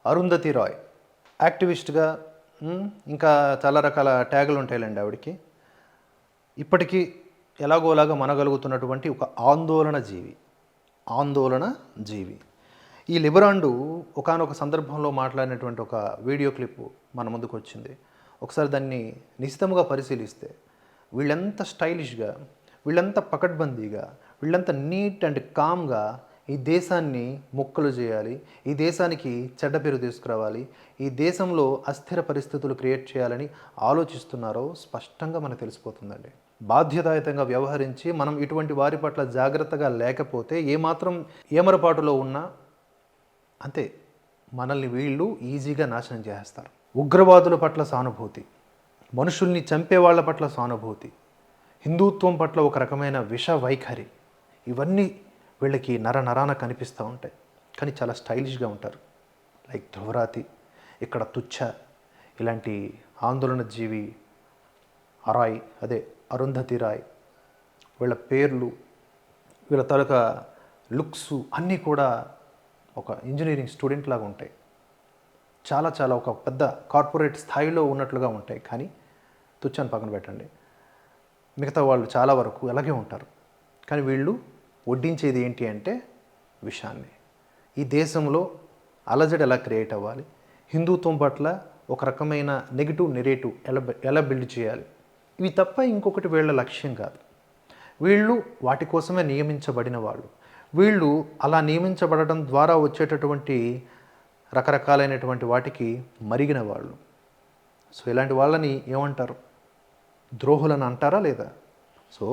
అరుంధతి రాయ్ యాక్టివిస్ట్గా, ఇంకా చాలా రకాల ట్యాగులు ఉంటాయిలేండి ఆవిడకి. ఇప్పటికీ ఎలాగోలాగా మనగలుగుతున్నటువంటి ఒక ఆందోళన జీవి. ఈ లిబరాండు ఒకానొక సందర్భంలో మాట్లాడినటువంటి ఒక వీడియో క్లిప్ మన ముందుకు వచ్చింది. ఒకసారి దాన్ని నిశితంగా పరిశీలిస్తే వీళ్ళెంత స్టైలిష్గా, వీళ్ళంత పకడ్బందీగా, వీళ్ళంత నీట్ అండ్ కామ్గా ఈ దేశాన్ని ముక్కలు చేయాలి, ఈ దేశానికి చెడ్డ పేరు తీసుకురావాలి, ఈ దేశంలో అస్థిర పరిస్థితులు క్రియేట్ చేయాలని ఆలోచిస్తున్నారో స్పష్టంగా మనకు తెలిసిపోతుందండి. బాధ్యతాయుతంగా వ్యవహరించి మనం ఇటువంటి వారి పట్ల జాగ్రత్తగా లేకపోతే ఏమాత్రం ఏమరపాటులో ఉన్నా అంతే, మనల్ని వీళ్ళు ఈజీగా నాశనం చేస్తారు. ఉగ్రవాదుల పట్ల సానుభూతి, మనుషుల్ని చంపే వాళ్ళ పట్ల సానుభూతి, హిందుత్వం పట్ల ఒక రకమైన విష వైఖరి, ఇవన్నీ వీళ్ళకి నరాన కనిపిస్తూ ఉంటాయి. కానీ చాలా స్టైలిష్గా ఉంటారు. లైక్ ధ్రువరాతి, ఇక్కడ తుచ్చ, ఇలాంటి ఆందోళన జీవి అరుంధతి రాయ్, వీళ్ళ పేర్లు, వీళ్ళ తాలూకా లుక్స్ అన్నీ కూడా ఒక ఇంజనీరింగ్ స్టూడెంట్ లాగా ఉంటాయి. చాలా చాలా ఒక పెద్ద కార్పొరేట్ స్థాయిలో ఉన్నట్లుగా ఉంటాయి. కానీ తుచ్చాన్ని పక్కన పెట్టండి, మిగతా వాళ్ళు చాలా వరకు అలాగే ఉంటారు. కానీ వీళ్ళు వడ్డించేది ఏంటి అంటే విషయాన్ని. ఈ దేశంలో అలజడి ఎలా క్రియేట్ అవ్వాలి, హిందుత్వం పట్ల ఒక రకమైన నెగిటివ్ నెరేటివ్ ఎలా బిల్డ్ చేయాలి, ఇవి తప్ప ఇంకొకటి వీళ్ళ లక్ష్యం కాదు. వీళ్ళు వాటి కోసమే నియమించబడిన వాళ్ళు. వీళ్ళు అలా నియమించబడటం ద్వారా వచ్చేటటువంటి రకరకాలైనటువంటి వాటికి మరిగిన వాళ్ళు. సో ఇలాంటి వాళ్ళని ఏమంటారు, ద్రోహులను అంటారా లేదా? సో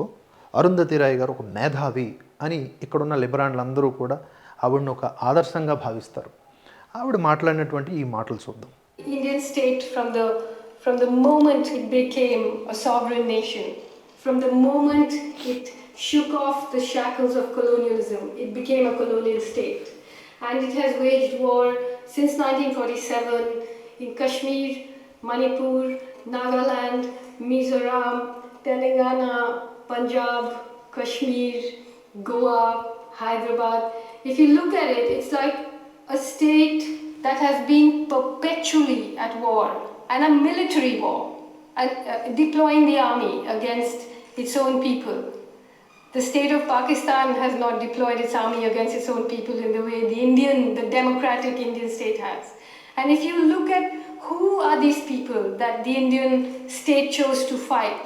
అరుంధతి రాయ్ గారు ఒక మేధావి అని ఇక్కడున్న లిబరాండ్లందరూ కూడా ఆవిడని ఒక ఆదర్శంగా భావిస్తారు. ఆవిడ మాట్లాడినటువంటి ఈ మాటలు చూద్దాం. Indian state from the moment it became a sovereign nation, from the moment it shook off the shackles of colonialism, it became a colonial state. And it has waged war since 1947 in Kashmir, Manipur, Nagaland, Mizoram, Telangana, Punjab, Kashmir, Goa, Hyderabad. If you look at it, it's like a state that has been perpetually at war, and a military war, and deploying the army against its own people. The state of Pakistan has not deployed its army against its own people in the way the democratic Indian state has. And if you look at who are these people that the Indian state chose to fight,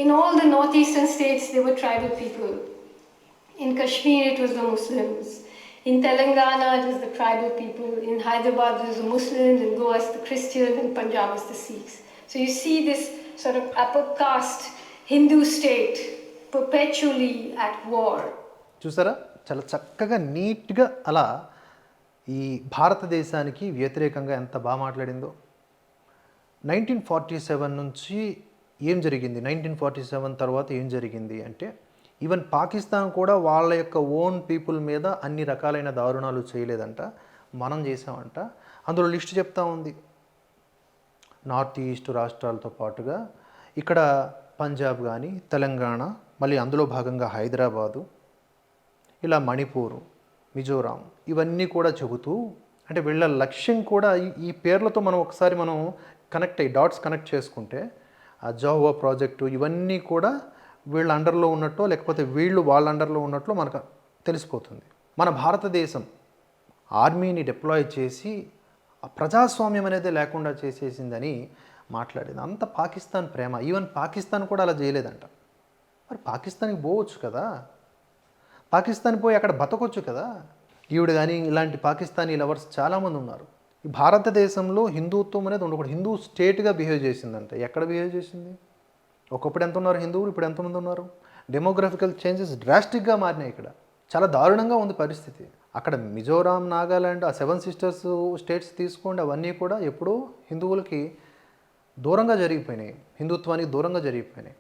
in all the northeastern states there were tribal people. In Kashmir it was the Muslims. In Telangana it was the tribal people. In Hyderabad it was the Muslims. In Goa it's the Christians. In Punjab it's the Sikhs. So you see this sort of upper caste Hindu state perpetually at war. చూసారా, చాలా చక్కగా నీట్గా అలా ఈ భారతదేశానికి వ్యతిరేకంగా ఎంత బాగా మాట్లాడిందో. 1947 నుంచి ఏం జరిగింది, 1947 తర్వాత ఏం జరిగింది అంటే, ఈవెన్ పాకిస్తాన్ కూడా వాళ్ళ యొక్క ఓన్ పీపుల్ మీద అన్ని రకాలైన దారుణాలు చేయలేదంట, మనం చేసామంట. అందులో లిస్ట్ చెప్తా ఉంది. నార్త్ ఈస్ట్ రాష్ట్రాలతో పాటుగా ఇక్కడ పంజాబ్ కానీ, తెలంగాణ, మళ్ళీ అందులో భాగంగా హైదరాబాదు, ఇలా మణిపూరు, మిజోరాం, ఇవన్నీ కూడా చెబుతూ, అంటే వీళ్ళ లక్ష్యం కూడా ఈ పేర్లతో మనం ఒకసారి కనెక్ట్ అయ్యి డాట్స్ కనెక్ట్ చేసుకుంటే ఆ జోహోవా ప్రాజెక్టు ఇవన్నీ కూడా వీళ్ళ అండర్లో ఉన్నట్టో లేకపోతే వీళ్ళు వాళ్ళ అండర్లో ఉన్నట్లో మనకు తెలిసిపోతుంది. మన భారతదేశం ఆర్మీని డిప్లాయ్ చేసి ప్రజాస్వామ్యం అనేది లేకుండా చేసేసిందని మాట్లాడేది. అంత పాకిస్తాన్ ప్రేమ. ఈవెన్ పాకిస్తాన్ కూడా అలా చేయలేదంట. మరి పాకిస్తాన్కి పోవచ్చు కదా, పాకిస్తాన్ పోయి అక్కడ బతకొచ్చు కదా. ఈవిడ కానీ ఇలాంటి పాకిస్తానీ లవర్స్ చాలామంది ఉన్నారు. ఈ భారతదేశంలో హిందుత్వం అనేది ఉండకూడదు, హిందూ స్టేట్గా బిహేవ్ చేసిందంట. ఎక్కడ బిహేవ్ చేసింది? ఒకప్పుడు ఎంత ఉన్నారు హిందువులు, ఇప్పుడు ఎంతమంది ఉన్నారు? డెమోగ్రఫికల్ చేంజెస్ డ్రాస్టిక్గా మారినాయి. ఇక్కడ చాలా దారుణంగా ఉంది పరిస్థితి. అక్కడ మిజోరాం, నాగాలాండ్, ఆ 7 సిస్టర్స్ స్టేట్స్ తీసుకోండి, అవన్నీ కూడా ఎప్పుడూ హిందువులకి దూరంగా జరిగిపోయినాయి, హిందుత్వానికి దూరంగా జరిగిపోయినాయి.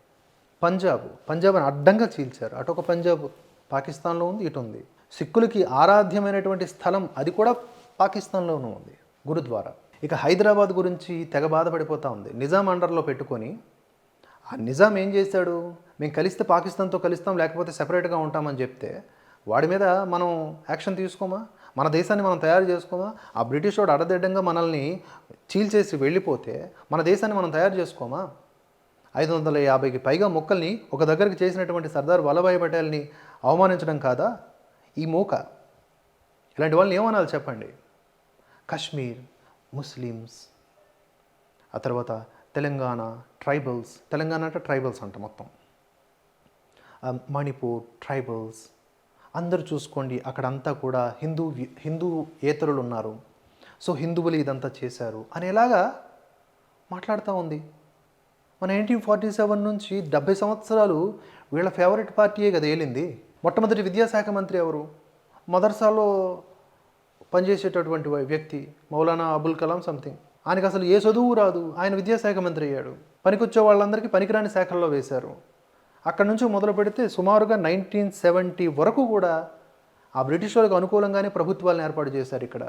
పంజాబ్ అని అడ్డంగా చీల్చారు. అటు ఒక పంజాబ్ పాకిస్తాన్లో ఉంది, ఇటు ఉంది. సిక్కులకి ఆరాధ్యమైనటువంటి స్థలం అది కూడా పాకిస్తాన్లోనూ ఉంది, గురుద్వారా. ఇక హైదరాబాద్ గురించి తెగ బాధపడిపోతూ ఉంది. నిజాం అండర్లో పెట్టుకొని ఆ నిజాం ఏం చేశాడు, మేము కలిస్తే పాకిస్తాన్తో కలుస్తాం, లేకపోతే సెపరేట్గా ఉంటామని చెప్తే వాడి మీద మనం యాక్షన్ తీసుకోమా? మన దేశాన్ని మనం తయారు చేసుకోమా? ఆ బ్రిటిష్ వాడు అడదిడ్డంగా మనల్ని చీల్చేసి వెళ్ళిపోతే మన దేశాన్ని మనం తయారు చేసుకోమా? 550కి పైగా మొక్కల్ని ఒక దగ్గరికి చేసినటువంటి సర్దార్ వల్లభాయ్ పటేల్ని అవమానించడం కాదా ఈ మూక? ఇలాంటి వాళ్ళని ఏమనాలి చెప్పండి? కాశ్మీర్, ముస్లిమ్స్, ఆ తర్వాత తెలంగాణ ట్రైబల్స్, తెలంగాణ అంటే ట్రైబల్స్ అంట మొత్తం, మణిపూర్ ట్రైబల్స్, అందరూ చూసుకోండి అక్కడంతా కూడా హిందూ ఏతరులు ఉన్నారు, సో హిందువులు ఇదంతా చేశారు అనేలాగా మాట్లాడుతూ ఉంది. మన 1947 నుంచి 70 సంవత్సరాలు వీళ్ళ ఫేవరెట్ పార్టీయే కదా ఏలింది. మొట్టమొదటి విద్యాశాఖ మంత్రి ఎవరు? మదర్సాలో పనిచేసేటటువంటి వ్యక్తి మౌలానా అబుల్ కలాం సంథింగ్. ఆయనకు అసలు ఏ చదువు రాదు, ఆయన విద్యాశాఖ మంత్రి అయ్యాడు. పనికొచ్చే వాళ్ళందరికీ పనికిరాని శాఖల్లో వేశారు. అక్కడి నుంచి మొదలు పెడితే సుమారుగా 1970 వరకు కూడా ఆ బ్రిటిష్ వాళ్ళకు అనుకూలంగానే ప్రభుత్వాలను ఏర్పాటు చేశారు ఇక్కడ.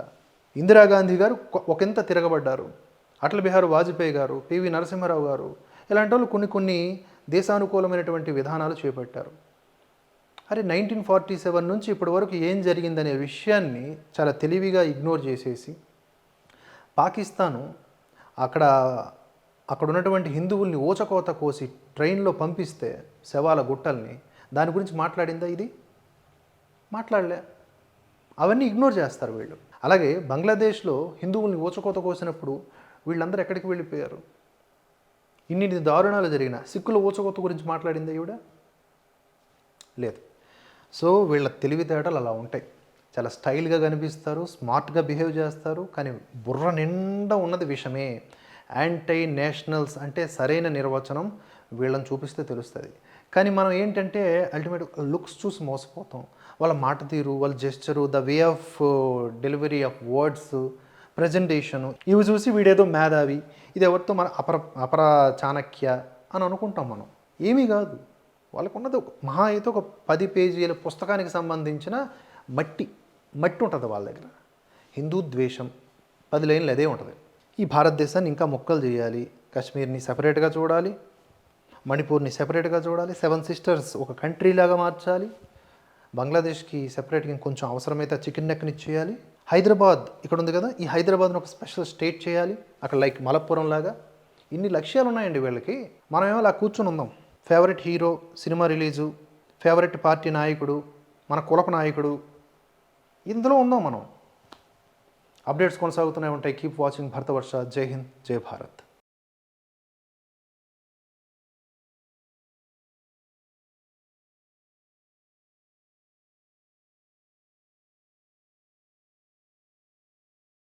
ఇందిరాగాంధీ గారు ఒకంత తిరగబడ్డారు, అటల్ బిహారీ వాజ్పేయి గారు, పివి నరసింహారావు గారు, ఇలాంటి వాళ్ళు కొన్ని దేశానుకూలమైనటువంటి విధానాలు చేపట్టారు. అరే 1947 నుంచి ఇప్పటి వరకు ఏం జరిగిందనే విషయాన్ని చాలా తెలివిగా ఇగ్నోర్ చేసేసి పాకిస్తాను అక్కడ ఉన్నటువంటి హిందువుల్ని ఊచకోత కోసి ట్రైన్లో పంపిస్తే శవాల గుట్టల్ని, దాని గురించి మాట్లాడిందా? ఇది మాట్లాడలే. అవన్నీ ఇగ్నోర్ చేస్తారు వీళ్ళు. అలాగే బంగ్లాదేశ్లో హిందువుల్ని ఊచకోత కోసినప్పుడు వీళ్ళందరూ ఎక్కడికి వెళ్ళిపోయారు? ఇన్ని దారుణాలు జరిగిన సిక్కుల ఊచకోత గురించి మాట్లాడిందా ఈవిడ? లేదు. సో వీళ్ళ తెలివితేటలు అలా ఉంటాయి. చాలా స్టైల్గా కనిపిస్తారు, స్మార్ట్గా బిహేవ్ చేస్తారు, కానీ బుర్ర నిండా ఉన్నది విషమే. యాంటీ నేషనల్స్ అంటే సరైన నిర్వచనం వీళ్ళని చూపిస్తే తెలుస్తుంది. కానీ మనం ఏంటంటే అల్టిమేట్ లుక్స్ చూసి మోసపోతాం. వాళ్ళ మాట తీరు, వాళ్ళ జెస్చరు, the way of delivery of words, presentation, ఇవి చూసి వీడేదో మేధావి, ఇది ఎవరితో మన అపర చాణక్య అని అనుకుంటాం మనం. ఏమీ కాదు. వాళ్ళకు ఉన్నది మహా అయితే ఒక 10 పేజీల పుస్తకానికి సంబంధించిన మట్టి ఉంటుంది వాళ్ళ దగ్గర. హిందూ ద్వేషం 10 లైన్లు అదే ఉంటుంది. ఈ భారతదేశాన్ని ఇంకా మొక్కలు చేయాలి, కాశ్మీర్ని సెపరేట్గా చూడాలి, మణిపూర్ని సెపరేట్గా చూడాలి, 7 సిస్టర్స్ ఒక కంట్రీలాగా మార్చాలి, బంగ్లాదేశ్కి సెపరేట్గా ఇంకొంచెం అవసరమైతే చికెన్ నెక్ని చేయాలి, హైదరాబాద్ ఇక్కడ ఉంది కదా, ఈ హైదరాబాద్ని ఒక స్పెషల్ స్టేట్ చేయాలి, అక్కడ లైక్ మలప్పురం లాగా. ఇన్ని లక్ష్యాలు ఉన్నాయండి వీళ్ళకి. మనమేమో అలా కూర్చొని ఉందాం. Favourite hero, cinema release, favourite party నాయకుడు, మన కులపు నాయకుడు, ఇందులో ఉందాం మనం. అప్డేట్స్ కొనసాగుతూనే ఉంటాయి. Keep watching Bharatavarsha. జై హింద్, జై భారత్.